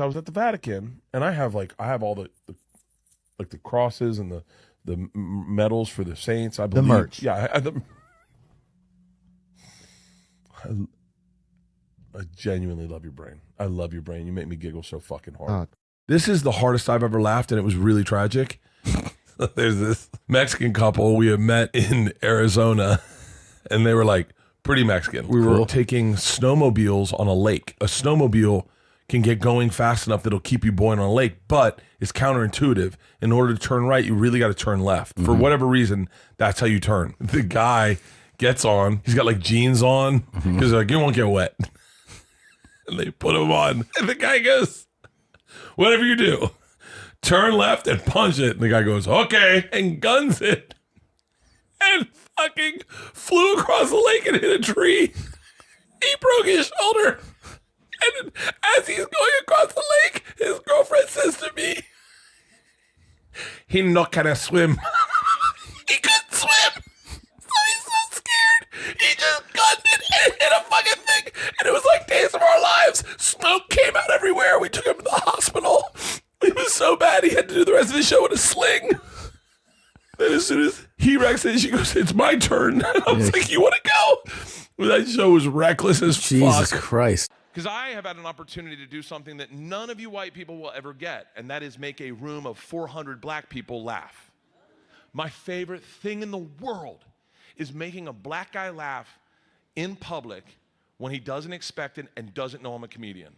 I was at the Vatican, and I have all the crosses and the medals for the saints. I believe the merch. Yeah, I genuinely love your brain. I love your brain. You make me giggle so fucking hard. This is the hardest I've ever laughed, and it was really tragic. There's this Mexican couple we had met in Arizona, and they were like pretty Mexican. We were taking snowmobiles on a lake. A snowmobile can get going fast enough that it'll keep you buoyant on a lake, but it's counterintuitive. In order to turn right, you really got to turn left. For whatever reason, that's how you turn. The guy gets on. He's got like jeans on because they're like, you won't get wet. And they put him on. And the guy goes, whatever you do, turn left and punch it. And the guy goes, okay, and guns it. And fucking flew across the lake and hit a tree. He broke his shoulder. And as he's going across the lake, his girlfriend says to me, he not gonna swim. He couldn't swim. So he's so scared. He just gunned it and hit a fucking thing. And it was like days of our lives. Smoke came out everywhere. We took him to the hospital. It was so bad he had to do the rest of the show in a sling. Then as soon as he wrecks it, she goes, it's my turn. I was like, you want to go? Well, that show was reckless as fuck. Jesus Christ. Because I have had an opportunity to do something that none of you white people will ever get, and that is make a room of 400 black people laugh. My favorite thing in the world is making a black guy laugh in public when he doesn't expect it and doesn't know I'm a comedian.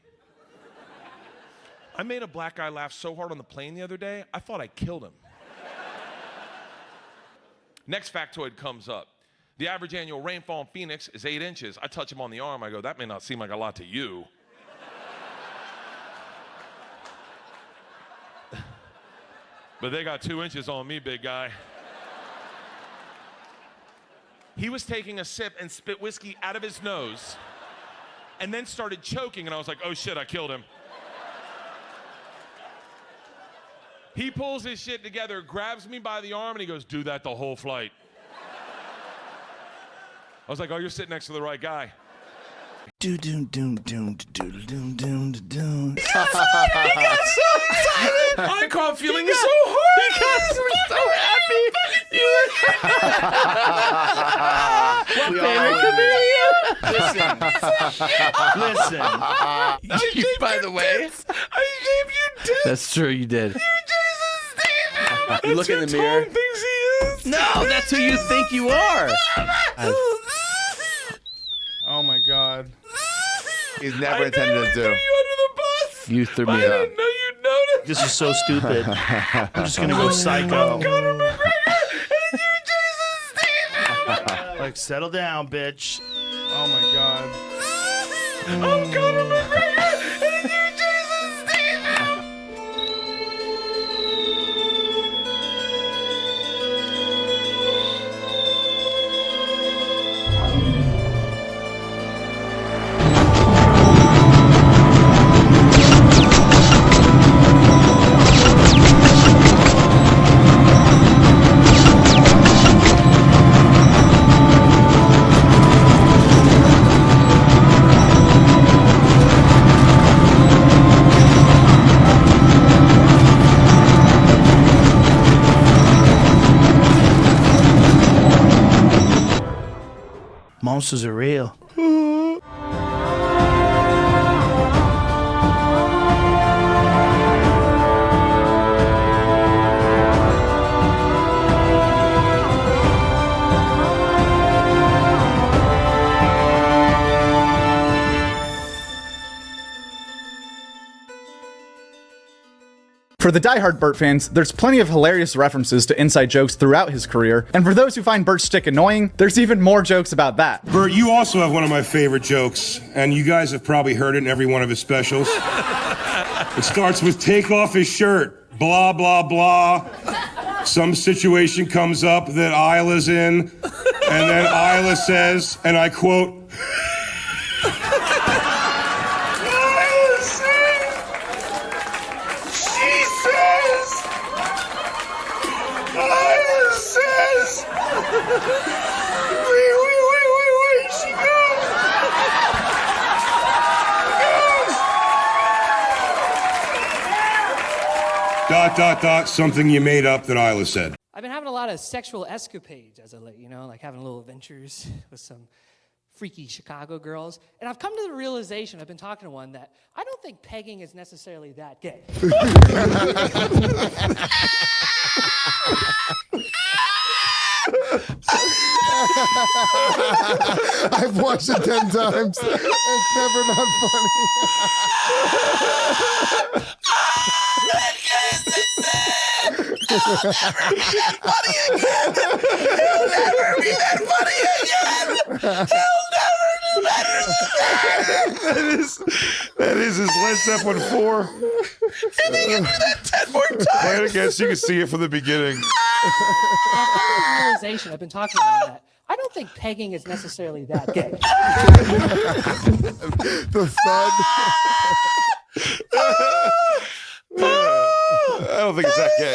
I made a black guy laugh so hard on the plane the other day, I thought I killed him. Next factoid comes up. The average annual rainfall in Phoenix is 8 inches. I touch him on the arm. I go, that may not seem like a lot to you. But they got 2 inches on me, big guy. He was taking a sip and spit whiskey out of his nose and then started choking, and I was like, oh shit, I killed him. He pulls his shit together, grabs me by the arm, and he goes, do that the whole flight. I was like, oh, you're sitting next to the right guy. He got so excited. I caught feeling so hard. He got so excited. Listen. By the way, I shaved your tits. that's true. You did. You're Jason Statham. You look in the mirror. Tom thinks he is. No, that's who you think you are. Oh my God. He's never intended to do. You under the bus. You threw I me didn't up. know you'd notice. This is so stupid. I'm just gonna go psycho. Conor McGregor, and you're Jason Statham. Like, settle down, bitch. Oh my God. I'm Conor McGregor, and you're Jason Statham. Monsters are real. For the diehard Bert fans, there's plenty of hilarious references to inside jokes throughout his career, and for those who find Bert's shtick annoying, there's even more jokes about that. Bert, you also have one of my favorite jokes, and you guys have probably heard it in every one of his specials. It starts with, take off his shirt, blah, blah, blah. Some situation comes up that Isla's in, and then Isla says, and I quote, wait, she goes. Something you made up that Isla said. I've been having a lot of sexual escapades as of late, you know, like having little adventures with some freaky Chicago girls. And I've come to the realization, I've been talking to one, that I don't think pegging is necessarily that gay. I've watched it 10 times. It's never not funny. That is his Led Zeppelin 4. And they can do that 10 more times. Play it again so you can see it from the beginning. Realization, I've been talking about that. I don't think pegging is necessarily that gay. The thud. I don't think it's that gay.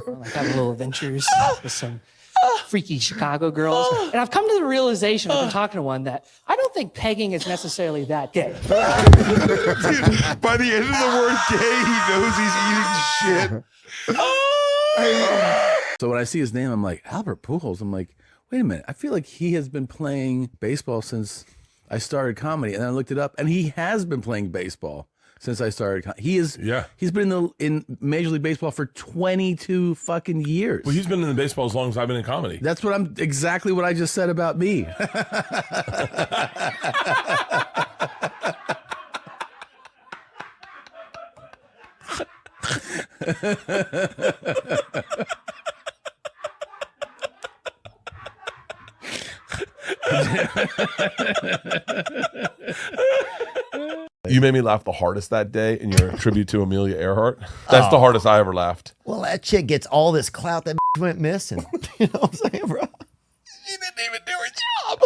Like having little adventures with some freaky Chicago girls. And I've come to the realization, I've been talking to one, that I don't think pegging is necessarily that gay. Dude, by the end of the word gay, he knows he's eating shit. So when I see his name, I'm like, Albert Pujols. I'm like, wait a minute. I feel like he has been playing baseball since I started comedy. And then I looked it up, and he has been playing baseball since I started. He's been in Major League Baseball for 22 fucking years. Well, he's been in the baseball as long as I've been in comedy. That's exactly what I just said about me. You made me laugh the hardest that day in your tribute to Amelia Earhart. That's the hardest I ever laughed. Well, that chick gets all this clout that went missing. You know what I'm saying, bro? She didn't even do her job.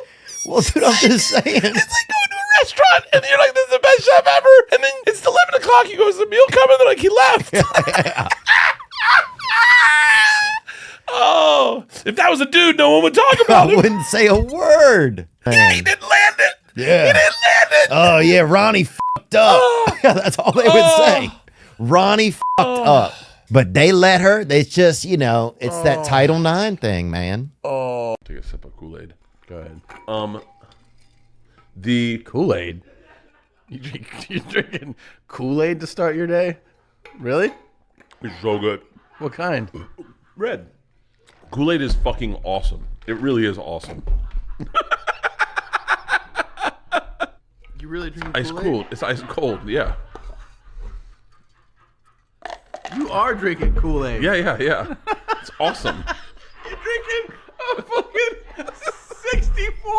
Well, dude, I'm just saying. It's like going to a restaurant and you're like, this is the best chef ever. And then it's 11 o'clock. He goes, the meal coming. They're like, he left. Yeah. Oh, if that was a dude, no one would talk about I him. wouldn't say a word. Yeah, he didn't land it. Yeah. He didn't land it. Oh, yeah, Ronnie fucked up. Yeah, that's all they would say. Ronnie fucked up. But they let her. It's just, you know, it's that Title IX thing, man. Oh. Take a sip of Kool-Aid. Go ahead. The Kool-Aid? You're drinking Kool-Aid to start your day? Really? It's so good. What kind? Red. Kool-Aid is fucking awesome. It really is awesome. You really drinking Ice cold. It's ice cold. Yeah. You are drinking Kool-Aid. Yeah. It's awesome. You're drinking a fucking 64